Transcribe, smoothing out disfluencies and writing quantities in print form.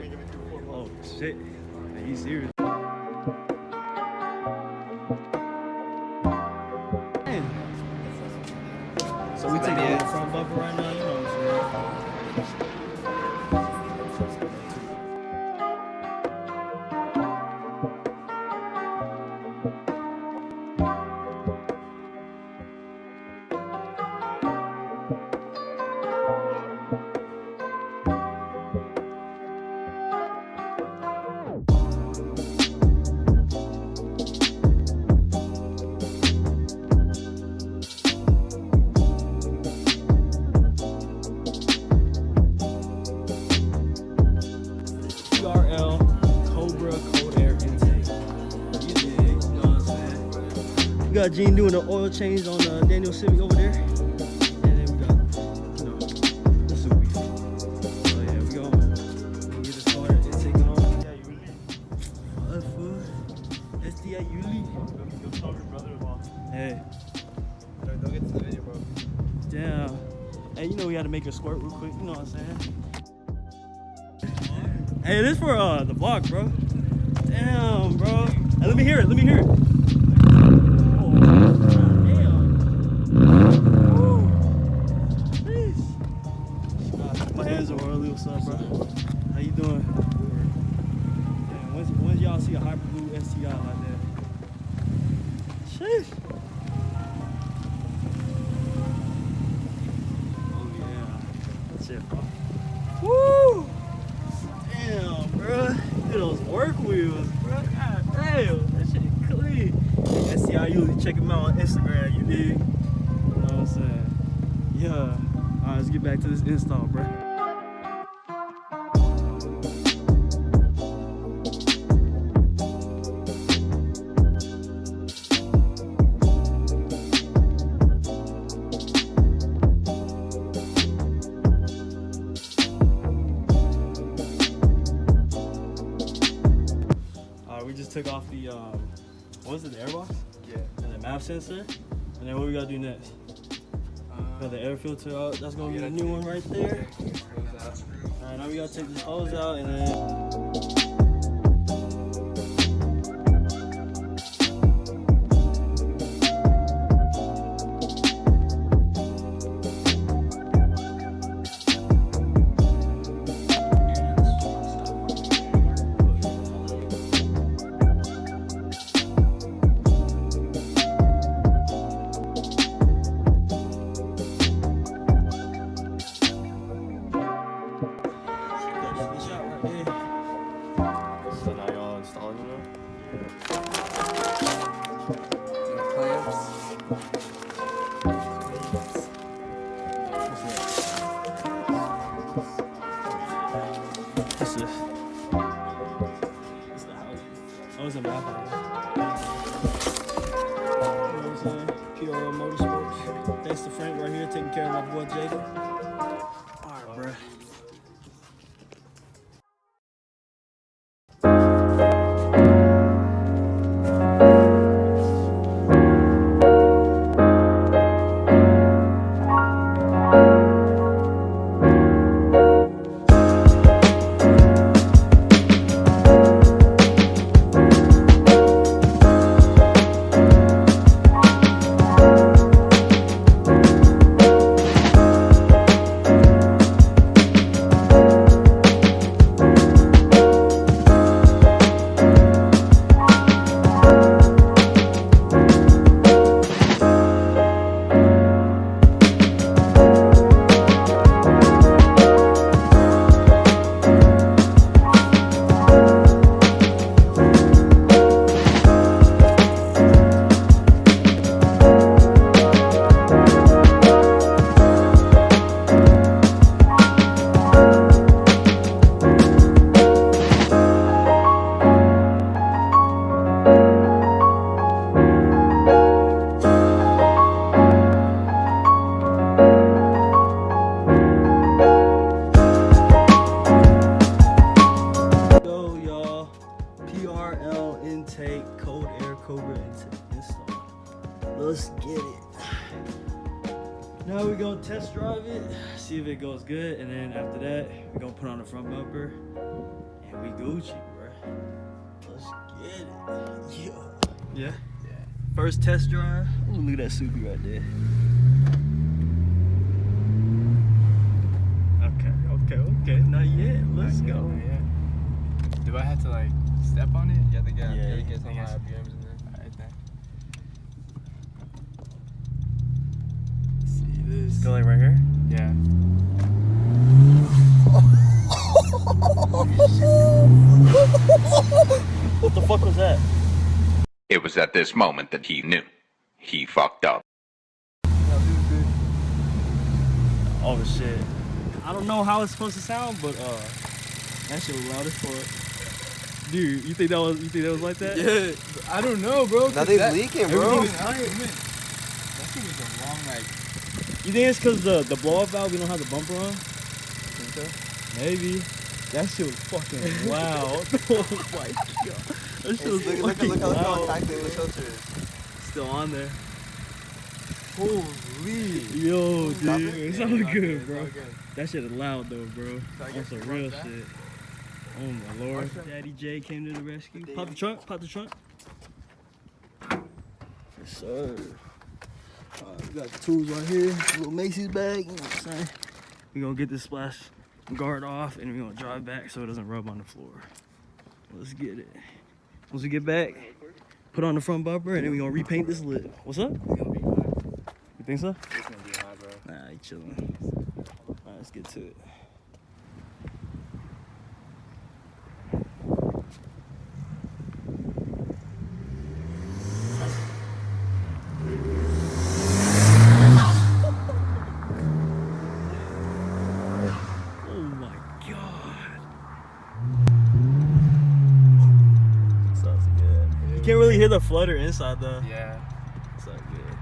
shit. Oh shit. Man, you serious? Man. So we taking the front bumper right now, you know what I'm saying? We got Gene doing the oil change on Daniel Civic over there. And then we got, you know, the Subi. So yeah, we gonna get it started and take it on. Yeah, you really? What food? SDI, you leave. Go tell your brother-in-law. Hey. Don't get to the video, bro. Damn. Hey, you know we had to make a squirt real quick. You know what I'm saying? Hey, this for the vlog, bro. Damn, bro. Hey, let me hear it. Let me hear it. What's up, bro? How you doing? Damn, when's y'all see a hyperblue STI like that? Sheesh. Oh yeah. That's it, bro. Woo! Damn, bro. Look at those work wheels, bro. God damn, that shit clean. STI, usually check them out on Instagram, you dig? You know what I'm saying? Yeah. Alright, let's get back to this install, bro. We just took off the, what was it, the airbox? Yeah. And the map sensor. And then what we gotta do next? Got the air filter out. That's gonna be the new one right there. Alright, now we gotta take this hose out and then. What's this? It's the house. Oh, it's a map house. You know what I'm saying? PRL Motorsports. Thanks to Frank right here taking care of my boy Jaden. Alright, bro. Let's get it. Now we're gonna test drive it, see if it goes good, and then after that, we're gonna put on the front bumper. Gucci, bro. Let's get it. Yeah. Yeah? Yeah. First test drive. Ooh, look at that Subi right there. Okay. Not yet. Let's go. Not yet. Do I have to like step on it? Yeah, Yeah, get some high RPMs in there. Alright then. See this? Go like right here. Yeah. What the fuck was that? It was at this moment that he knew. He fucked up. Oh shit. I don't know how it's supposed to sound, but that shit was loud as fuck. Dude, you think that was like that? Yeah. I don't know, bro. Nothing's leaking, bro. That shit was a long like. You think it's because the blow up valve we don't have the bumper on? Think so? Maybe. That shit was fucking loud. Oh my god. That shit was fucking Look how loud. active the filter is. Still on there. Holy. Yo, Stop dude. it? It's Yeah, all it's all good, good, bro. it's all good. That shit is loud though, bro. So I On guess some we real want that? shit. Oh my lord. Daddy J came to the rescue. Pop the trunk. Pop the trunk. Yes, sir. Alright, we got the tools right here. Little Macy's bag. You know what I'm saying? We're gonna get this splash guard off and we're gonna drive back so it doesn't rub on the floor. Let's get it. Once we get back, put on the front bumper and then we're gonna repaint this lid. What's up? It's gonna be hot. You think so? It's gonna be hot, bro. Nah, you chillin'. Alright, let's get to it. Oh my god. Sounds good. You can't really hear the flutter inside though. Yeah. Sounds good.